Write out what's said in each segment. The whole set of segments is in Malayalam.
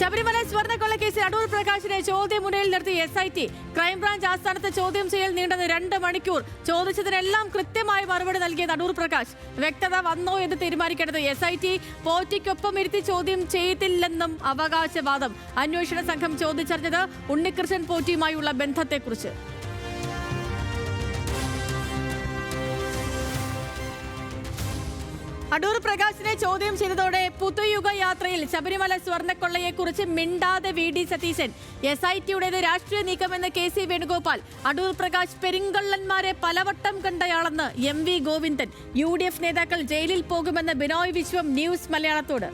ശബരിമല സ്വർണ്ണക്കൊള്ളക്കേസിൽ അടൂർ പ്രകാശിനെ ചോദ്യമുനയിൽ നിർത്തി SIT. ക്രൈംബ്രാഞ്ച് ആസ്ഥാനത്ത് ചോദ്യം ചെയ്യൽ നീണ്ടത് 2 മണിക്കൂർ. ചോദിച്ചതിനെല്ലാം കൃത്യമായി മറുപടി നൽകിയത് അടൂർ പ്രകാശ്. വ്യക്തത വന്നോ എന്ന് തീരുമാനിക്കേണ്ടത് SIT. പോറ്റിക്കൊപ്പം ഇരുത്തി ചോദ്യം ചെയ്തില്ലെന്നും അവകാശവാദം. അന്വേഷണ സംഘം ചോദിച്ചറിഞ്ഞത് ഉണ്ണികൃഷ്ണൻ പോറ്റിയുമായുള്ള ബന്ധത്തെക്കുറിച്ച്. അടൂർ പ്രകാശിനെ ചോദ്യം ചെയ്തതോടെ പുതുയുഗ യാത്രയിൽ ശബരിമല സ്വർണ്ണക്കൊള്ളയെക്കുറിച്ച് മിണ്ടാതെ VD സതീശൻ. SITയുടേത് രാഷ്ട്രീയ നീക്കമെന്ന് KC വേണുഗോപാൽ. അടൂർ പ്രകാശ് പെരിങ്കള്ളന്മാരെ പലവട്ടം കണ്ടയാളെന്ന് MV ഗോവിന്ദൻ. UDF നേതാക്കൾ ജയിലിൽ പോകുമെന്ന് ബിനോയ് വിശ്വം ന്യൂസ് മലയാളത്തോട്.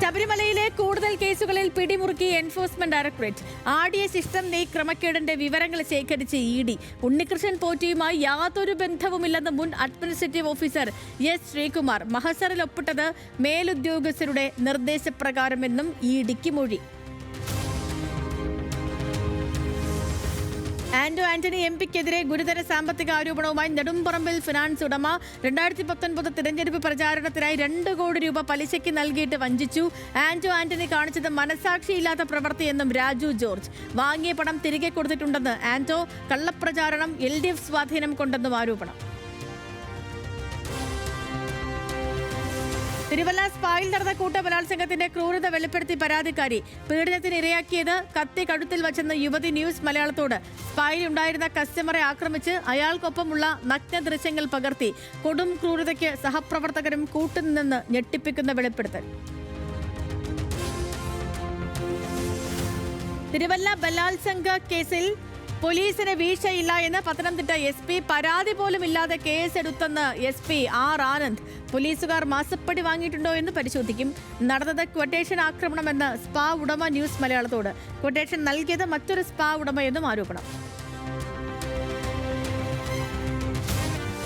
ശബരിമലയിലെ കൂടുതൽ കേസുകളിൽ പിടിമുറുക്കി എൻഫോഴ്സ്മെന്റ് ഡയറക്ടറേറ്റ്. ആടിയ ശിഷ്ടം നെയ് ക്രമക്കേടിന്റെ വിവരങ്ങൾ ശേഖരിച്ച് ED. ഉണ്ണികൃഷ്ണൻ പോറ്റിയുമായി യാതൊരു ബന്ധവുമില്ലെന്ന് മുൻ അഡ്മിനിസ്ട്രേറ്റീവ് ഓഫീസർ S. ശ്രീകുമാർ. മഹസറിൽ ഒപ്പിട്ടത് മേലുദ്യോഗസ്ഥരുടെ നിർദ്ദേശപ്രകാരമെന്നും EDക്ക് മൊഴി. ആന്റണി MP-ക്കെതിരെ ഗുരുതര സാമ്പത്തിക ആരോപണവുമായി നെടുമ്പറമ്പിൽ ഫിനാൻസ് ഉടമ 2019 തിരഞ്ഞെടുപ്പ് പ്രചാരണത്തിനായി 2 കോടി രൂപ പലിശയ്ക്ക് നൽകിയിട്ട് വഞ്ചിച്ചു. ആന്റണി കാണിച്ചത് മനസാക്ഷിയില്ലാത്ത പ്രവൃത്തിയെന്നും രാജു ജോർജ്. വാങ്ങിയ പണം തിരികെ കൊടുത്തിട്ടുണ്ടെന്ന് ആന്റോ. കള്ളപ്രചാരണം LDF സ്വാധീനം കൊണ്ടെന്നും ആരോപണം. തിരുവല്ല സ്പായിൽ നടന്ന കൂട്ടബലാത്സംഗത്തിന്റെ ക്രൂരത വെളിപ്പെടുത്തി പരാതിക്കാരി. പീഡനത്തിന് ഇരയാക്കിയത് കത്തി കഴുത്തിൽ വച്ചെന്ന് യുവതി ന്യൂസ് മലയാളത്തോട്. സ്പായിൽ ഉണ്ടായിരുന്ന കസ്റ്റമറെ ആക്രമിച്ച് അയാൾക്കൊപ്പമുള്ള നഗ്ന ദൃശ്യങ്ങൾ പകർത്തി. കൊടും ക്രൂരതയ്ക്ക് സഹപ്രവർത്തകരും കൂട്ടുനിന്നെന്ന് ഞെട്ടിപ്പിക്കുന്ന വെളിപ്പെടുത്തൽ. തിരുവല്ല ബലാത്സംഗ കേസിൽ പോലീസിന് വീഴ്ചയില്ല എന്ന് പത്തനംതിട്ട SP. പരാതി പോലും ഇല്ലാതെ കേസെടുത്തെന്ന് SP R. ആനന്ദ്. പോലീസുകാർ മാസപ്പടി വാങ്ങിയിട്ടുണ്ടോ എന്ന് പരിശോധിക്കും. നടന്നത് ക്വട്ടേഷൻ ആക്രമണമെന്ന് സ്പാ ഉടമ ന്യൂസ് മലയാളത്തോട്. ക്വട്ടേഷൻ നൽകിയത് മറ്റൊരു സ്പാ ഉടമയെന്നും ആരോപണം.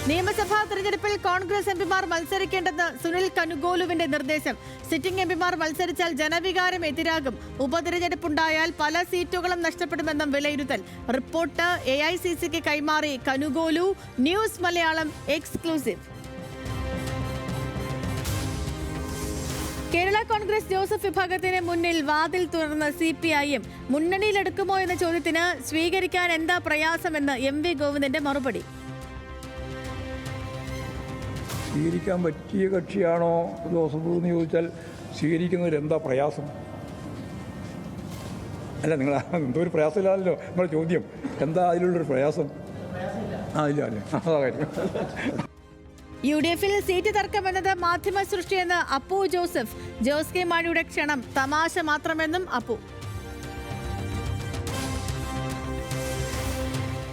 നിയമസഭാ തെരഞ്ഞെടുപ്പിൽ കോൺഗ്രസ് MPമാർ മത്സരിക്കേണ്ടെന്ന് സുനിൽ കനുഗോലുവിന്റെ നിർദ്ദേശം. സിറ്റിംഗ് MPമാർ മത്സരിച്ചാൽ ജനവികാരം എതിരാകും. ഉപതെരഞ്ഞെടുപ്പുണ്ടായാൽ പല സീറ്റുകളും നഷ്ടപ്പെടുമെന്നും വിലയിരുത്തൽ. റിപ്പോർട്ട് AICCക്ക് കൈമാറി Kanugolu. News Malayalam exclusive. Kerala Congress Joseph വിഭാഗത്തിന് മുന്നിൽ വാതിൽ തുറന്ന് CPIM. മുന്നണിയിലെടുക്കുമോ എന്ന ചോദ്യത്തിന് സ്വീകരിക്കാൻ എന്താ പ്രയാസമെന്ന് MV ഗോവിന്ദന്റെ മറുപടി. സ്വീകരിക്കാൻ പറ്റിയ കക്ഷിയാണോ ജോസഫ് എന്ന് ചോദിച്ചാൽ സ്വീകരിക്കുന്നതിൽ എന്താ പ്രയാസം? അല്ല, നിങ്ങൾ എന്തോ ഒരു പ്രയാസമില്ലല്ലോ നിങ്ങളുടെ ചോദ്യം. എന്താ അതിലുള്ളൊരു പ്രയാസം? ഇല്ല അല്ലേ, അതാ കാര്യം. UDFിൽ സീറ്റ് തർക്കമെന്നത് മാധ്യമ സൃഷ്ടിയെന്ന് അപ്പു ജോസഫ്. ജോസ് കെ മാണിയുടെ ക്ഷണം തമാശ മാത്രമെന്നും അപ്പു.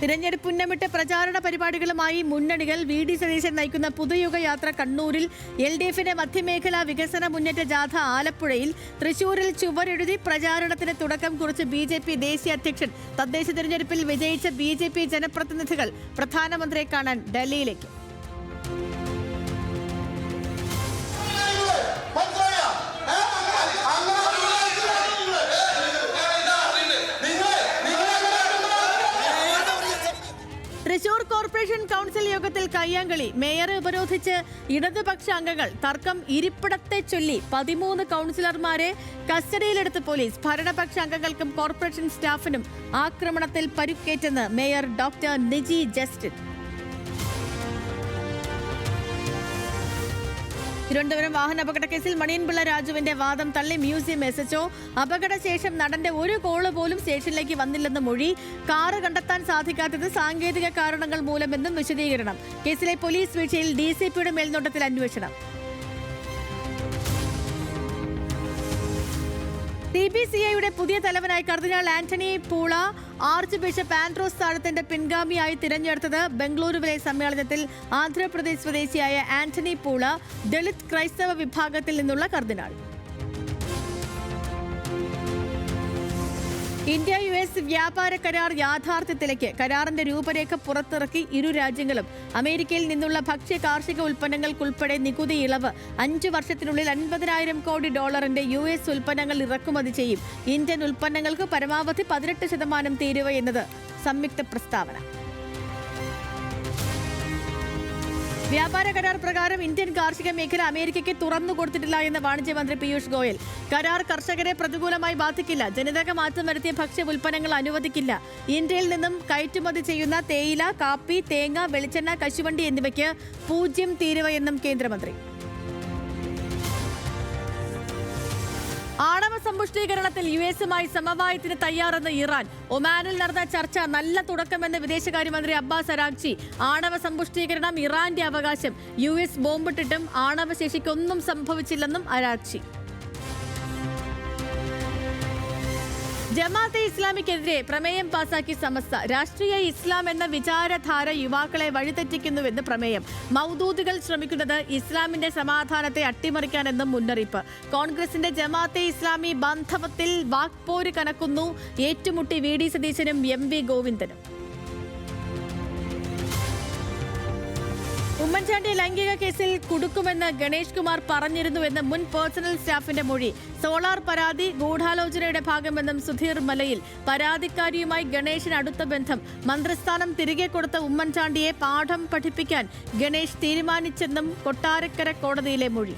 തിരഞ്ഞെടുപ്പ് ഉന്നമിട്ട് പ്രചാരണ പരിപാടികളുമായി മുന്നണികൾ. VD സതീശൻ നയിക്കുന്ന പുതുയുഗ യാത്ര കണ്ണൂരിൽ. LDFിന്റെ മധ്യമേഖലാ വികസന മുന്നേറ്റ ജാഥ ആലപ്പുഴയിൽ. തൃശൂരിൽ ചുവരെഴുതി പ്രചാരണത്തിന് തുടക്കം കുറിച്ച് BJP ദേശീയ അധ്യക്ഷൻ. തദ്ദേശ തിരഞ്ഞെടുപ്പിൽ വിജയിച്ച BJP ജനപ്രതിനിധികൾ പ്രധാനമന്ത്രിയെ കാണാൻ ഡൽഹിയിലേക്ക്. തൃശൂർ കോർപ്പറേഷൻ കൗൺസിൽ യോഗത്തിൽ കയ്യാങ്കളി. മേയറെ ഉപരോധിച്ച് ഇടതുപക്ഷ അംഗങ്ങൾ. തർക്കം ഇരിപ്പിടത്തെ ചൊല്ലി 13 കൗൺസിലർമാരെ കസ്റ്റഡിയിലെടുത്ത് പോലീസ്. ഭരണപക്ഷ അംഗങ്ങൾക്കും കോർപ്പറേഷൻ സ്റ്റാഫിനും ആക്രമണത്തിൽ പരുക്കേറ്റെന്ന് mayor doctor Niji Justin. Thiruvananthapuram വാഹനാപകട കേസിൽ മണിയൻപിള്ള രാജുവിന്റെ വാദം തള്ളി മ്യൂസിയം SHO. അപകടശേഷം നടന്റെ ഒരു കോള് പോലും സ്റ്റേഷനിലേക്ക് വന്നില്ലെന്ന് മൊഴി. കാറ് കണ്ടെത്താൻ സാധിക്കാത്തത് സാങ്കേതിക കാരണങ്ങൾ മൂലമെന്നും വിശദീകരണം. കേസിലെ പോലീസ് വീഴ്ചയിൽ DCPയുടെ മേൽനോട്ടത്തിൽ അന്വേഷണം. CBCIയുടെ പുതിയ തലവനായി കർദിനാൾ ആന്റണി പൂള. ആർച്ച് ബിഷപ്പ് ആൻഡ്രോസ് താഴത്തിന്റെ പിൻഗാമിയായി തിരഞ്ഞെടുത്തത്. ബംഗളൂരുവിലെ സമ്മേളനത്തിൽ ആന്ധ്രാപ്രദേശ് സ്വദേശിയായ ആന്റണി പൂള ദളിത് ക്രൈസ്തവ വിഭാഗത്തിൽ നിന്നുള്ള കർദിനാൾ. ഇന്ത്യ-US വ്യാപാര കരാർ യാഥാർത്ഥ്യത്തിലേക്ക്. കരാറിന്റെ രൂപരേഖ പുറത്തിറക്കി ഇരു രാജ്യങ്ങളും. അമേരിക്കയിൽ നിന്നുള്ള ഭക്ഷ്യ കാർഷിക ഉൽപ്പന്നങ്ങൾക്കുൾപ്പെടെ നികുതി ഇളവ്. 5 വർഷത്തിനുള്ളിൽ $50,000 കോടി US ഉൽപ്പന്നങ്ങൾ ഇറക്കുമതി ചെയ്യും. ഇന്ത്യൻ ഉൽപ്പന്നങ്ങൾക്ക് പരമാവധി 18% തീരുവ എന്നത് സംയുക്ത പ്രസ്താവന. വ്യാപാര കരാർ പ്രകാരം ഇന്ത്യൻ കാർഷിക മേഖല അമേരിക്കയ്ക്ക് തുറന്നു കൊടുത്തിട്ടില്ല എന്ന് വാണിജ്യമന്ത്രി പീയൂഷ് ഗോയൽ. കരാർ കർഷകരെ പ്രതികൂലമായി ബാധിക്കില്ല. ജനിതക മാറ്റം വരുത്തിയ ഭക്ഷ്യ ഉൽപ്പന്നങ്ങൾ അനുവദിക്കില്ല. ഇന്ത്യയിൽ നിന്നും കയറ്റുമതി ചെയ്യുന്ന തേയില, കാപ്പി, തേങ്ങ, വെളിച്ചെണ്ണ, കശുവണ്ടി എന്നിവയ്ക്ക് 0 തീരുവ എന്നും കേന്ദ്രമന്ത്രി. ആണവ സമ്പുഷ്ടീകരണത്തിൽ യുഎസുമായി സമവായത്തിന് തയ്യാറെന്ന് ഇറാൻ. ഒമാനിൽ നടന്ന ചർച്ച നല്ല തുടക്കമെന്ന് വിദേശകാര്യമന്ത്രി അബ്ബാസ് അരാഗ്ചി. ആണവ സമ്പുഷ്ടീകരണം ഇറാന്റെ അവകാശം. യുഎസ് ബോംബിട്ടിട്ടും ആണവശേഷിക്കൊന്നും സംഭവിച്ചില്ലെന്നും അരാഗ്ചി. ജമാഅത്തെ ഇസ്ലാമിക്കെതിരെ പ്രമേയം പാസാക്കി സമസ്ത. രാഷ്ട്രീയ ഇസ്ലാം എന്ന വിചാരധാര യുവാക്കളെ വഴിതെറ്റിക്കുന്നുവെന്ന് പ്രമേയം. മൗദൂദികൾ ശ്രമിക്കുന്നത് ഇസ്ലാമിന്റെ സമാധാനത്തെ അട്ടിമറിക്കാനെന്നും മുന്നറിയിപ്പ്. കോൺഗ്രസിന്റെ ജമാഅത്തെ ഇസ്ലാമി ബാന്ധവത്തിൽ വാക്പോര് കനക്കുന്നു. ഏറ്റുമുട്ടി വി ഡി സതീശനും MV ഗോവിന്ദനും. ഉമ്മൻചാണ്ടി ലൈംഗിക കേസിൽ കുടുക്കുമെന്ന് ഗണേഷ് കുമാർ പറഞ്ഞിരുന്നുവെന്ന് മുൻ പേഴ്സണൽ സ്റ്റാഫിന്റെ മൊഴി. സോളാർ പരാതി ഗൂഢാലോചനയുടെ ഭാഗമെന്നും സുധീർ മലയിൽ. പരാതിക്കാരിയുമായി ഗണേഷിന് അടുത്ത ബന്ധം. മന്ത്രിസ്ഥാനം തിരികെ കൊടുത്ത ഉമ്മൻചാണ്ടിയെ പാഠം പഠിപ്പിക്കാൻ ഗണേഷ് തീരുമാനിച്ചെന്നും കൊട്ടാരക്കര കോടതിയിലെ മൊഴി.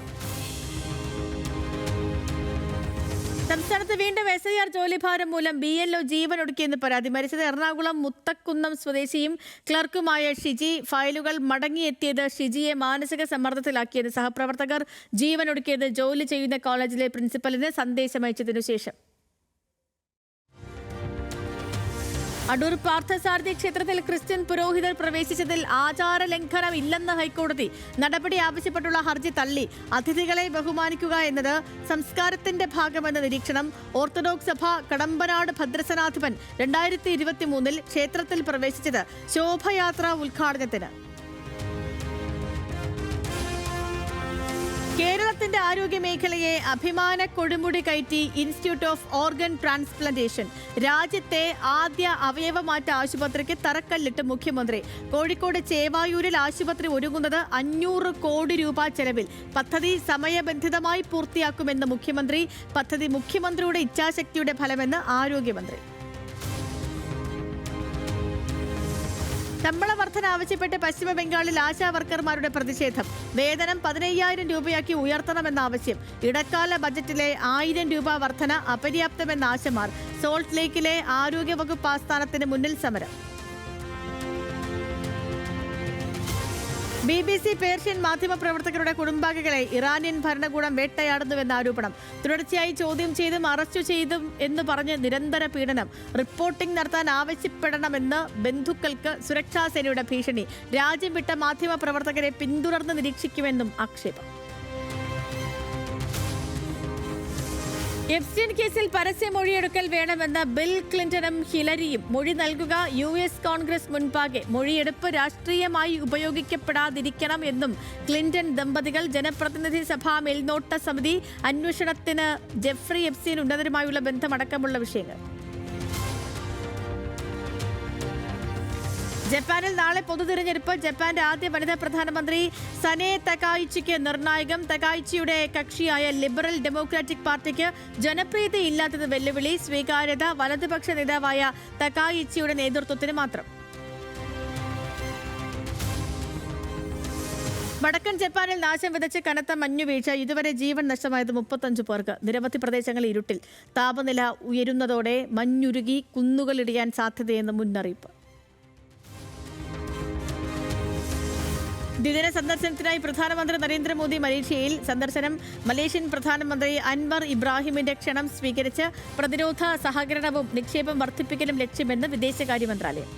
സംസ്ഥാനത്ത് വീണ്ടും SIR ജോലിഭാരം മൂലം BLO ജീവനൊടുക്കിയെന്ന് പരാതി. മരിച്ചത് എറണാകുളം മുത്തക്കുന്നം സ്വദേശിയും ക്ലർക്കുമായ ഷിജി. ഫയലുകൾ മടങ്ങിയെത്തിയത് ഷിജിയെ മാനസിക സമ്മർദ്ദത്തിലാക്കിയത്. സഹപ്രവർത്തകർ ജീവനൊടുക്കിയത് ജോലി ചെയ്യുന്ന കോളേജിലെ പ്രിൻസിപ്പലിന് സന്ദേശമയച്ചതിനു ശേഷം. അടൂർ പാർത്ഥസാരഥി ക്ഷേത്രത്തിൽ ക്രിസ്ത്യൻ പുരോഹിതർ പ്രവേശിച്ചതിൽ ആചാര ലംഘനം ഇല്ലെന്ന് ഹൈക്കോടതി. നടപടി ആവശ്യപ്പെട്ടുള്ള ഹർജി തള്ളി. അതിഥികളെ ബഹുമാനിക്കുക എന്നത് സംസ്കാരത്തിന്റെ ഭാഗമെന്ന നിരീക്ഷണം. ഓർത്തഡോക്സ് സഭ കടമ്പനാട് ഭദ്രസനാധിപൻ 2023 ക്ഷേത്രത്തിൽ പ്രവേശിച്ചത് ശോഭയാത്ര ഉദ്ഘാടനത്തിന്. കേരളത്തിന്റെ ആരോഗ്യ മേഖലയെ അഭിമാന കൊടുമുടി കയറ്റി ഇൻസ്റ്റിറ്റ്യൂട്ട് ഓഫ് ഓർഗൻ ട്രാൻസ്പ്ലാന്റേഷൻ. രാജ്യത്തെ ആദ്യ അവയവമാറ്റ ആശുപത്രിക്ക് തറക്കല്ലിട്ട് മുഖ്യമന്ത്രി. കോഴിക്കോട് ചേവായൂരിൽ ആശുപത്രി ഒരുങ്ങുന്നത് 500 കോടി രൂപ ചെലവിൽ. പദ്ധതി സമയബന്ധിതമായി പൂർത്തിയാക്കുമെന്ന് മുഖ്യമന്ത്രി. പദ്ധതി മുഖ്യമന്ത്രിയുടെ ഇച്ഛാശക്തിയുടെ ഫലമെന്ന് ആരോഗ്യമന്ത്രി. ശമ്പള വർധന ആവശ്യപ്പെട്ട് പശ്ചിമ ബംഗാളിൽ ആശാ വർക്കർമാരുടെ പ്രതിഷേധം. വേതനം 15,000 രൂപയാക്കി ഉയർത്തണമെന്ന ആവശ്യം. ഇടക്കാല ബജറ്റിലെ 1000 രൂപ വർധന അപര്യാപ്തമെന്ന ആശമാർ. സോൾട്ട് ലേക്കിലെ ആരോഗ്യവകുപ്പ് ആസ്ഥാനത്തിന് മുന്നിൽ സമരം. BBC പേർഷ്യൻ മാധ്യമപ്രവർത്തകരുടെ കുടുംബാംഗങ്ങളെ ഇറാനിയൻ ഭരണകൂടം വേട്ടയാടുന്നുവെന്ന ആരോപണം. തുടർച്ചയായി ചോദ്യം ചെയ്തും അറസ്റ്റ് ചെയ്തും എന്ന് പറഞ്ഞ് നിരന്തര പീഡനം. റിപ്പോർട്ടിംഗ് നടത്താൻ ആവശ്യപ്പെടണമെന്ന് ബന്ധുക്കൾക്ക് സുരക്ഷാസേനയുടെ ഭീഷണി. രാജ്യം വിട്ട മാധ്യമപ്രവർത്തകരെ പിന്തുടർന്ന് നിരീക്ഷിക്കുമെന്നും ആക്ഷേപം. എപ്സ്റ്റീൻ കേസിൽ പരസ്യ മൊഴിയെടുക്കൽ വേണമെന്ന് ബിൽ ക്ലിന്റണും ഹിലരിയും. മൊഴി നൽകുക US കോൺഗ്രസ് മുൻപാകെ. മൊഴിയെടുപ്പ് രാഷ്ട്രീയമായി ഉപയോഗിക്കപ്പെടാതിരിക്കണം എന്നും ക്ലിന്റൺ ദമ്പതികൾ. ജനപ്രതിനിധി സഭാ മേൽനോട്ട സമിതി അന്വേഷണത്തിന് ജെഫ്രി എപ്സ്റ്റീൻ ഉന്നതരുമായുള്ള ബന്ധമടക്കമുള്ള വിഷയങ്ങൾ. ജപ്പാനിൽ നാളെ പൊതുതിരഞ്ഞെടുപ്പ്. ജപ്പാന്റെ ആദ്യ വനിതാ പ്രധാനമന്ത്രി സനെ തകായിച്ചിക്ക് നിർണായകം. തകായിച്ചിയുടെ കക്ഷിയായ ലിബറൽ ഡെമോക്രാറ്റിക് പാർട്ടിക്ക് ജനപ്രീതി ഇല്ലാത്തത് വെല്ലുവിളി. സ്വീകാര്യത വലതുപക്ഷ നേതാവായ തകായിച്ചിയുടെ നേതൃത്വത്തിന് മാത്രം. വടക്കൻ ജപ്പാനിൽ നാശം വിതച്ച് കനത്ത മഞ്ഞുവീഴ്ച. ഇതുവരെ ജീവൻ നഷ്ടമായത് 35 പേർക്ക്. നിരവധി പ്രദേശങ്ങൾ ഇരുട്ടിൽ. താപനില ഉയരുന്നതോടെ മഞ്ഞുരുകി കുന്നുകളിടിയാൻ സാധ്യതയെന്ന് മുന്നറിയിപ്പ്. ദ്വിദിന സന്ദർശനത്തിനായി പ്രധാനമന്ത്രി നരേന്ദ്രമോദി മലേഷ്യയിൽ. സന്ദർശനം മലേഷ്യൻ പ്രധാനമന്ത്രി അൻവർ ഇബ്രാഹിമിന്റെ ക്ഷണം സ്വീകരിച്ച് പ്രതിരോധ സഹകരണവും നിക്ഷേപം വർദ്ധിപ്പിക്കലും ലക്ഷ്യമെന്ന് വിദേശകാര്യ മന്ത്രാലയം.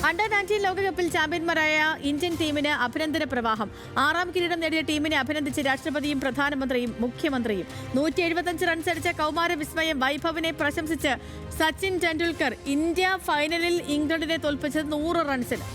അണ്ടർ-19 ലോകകപ്പിൽ ചാമ്പ്യന്മാരായ ഇന്ത്യൻ ടീമിന് അഭിനന്ദന പ്രവാഹം. 6ാം കിരീടം നേടിയ ടീമിനെ അഭിനന്ദിച്ച് രാഷ്ട്രപതിയും പ്രധാനമന്ത്രിയും മുഖ്യമന്ത്രിയും. 175 റൺസ് അടിച്ച കൗമാര വിസ്മയം വൈഭവിനെ പ്രശംസിച്ച് സച്ചിൻ ടെണ്ടുൽക്കർ. ഇന്ത്യ ഫൈനലിൽ ഇംഗ്ലണ്ടിനെ തോൽപ്പിച്ചത് 100 റൺസിന്.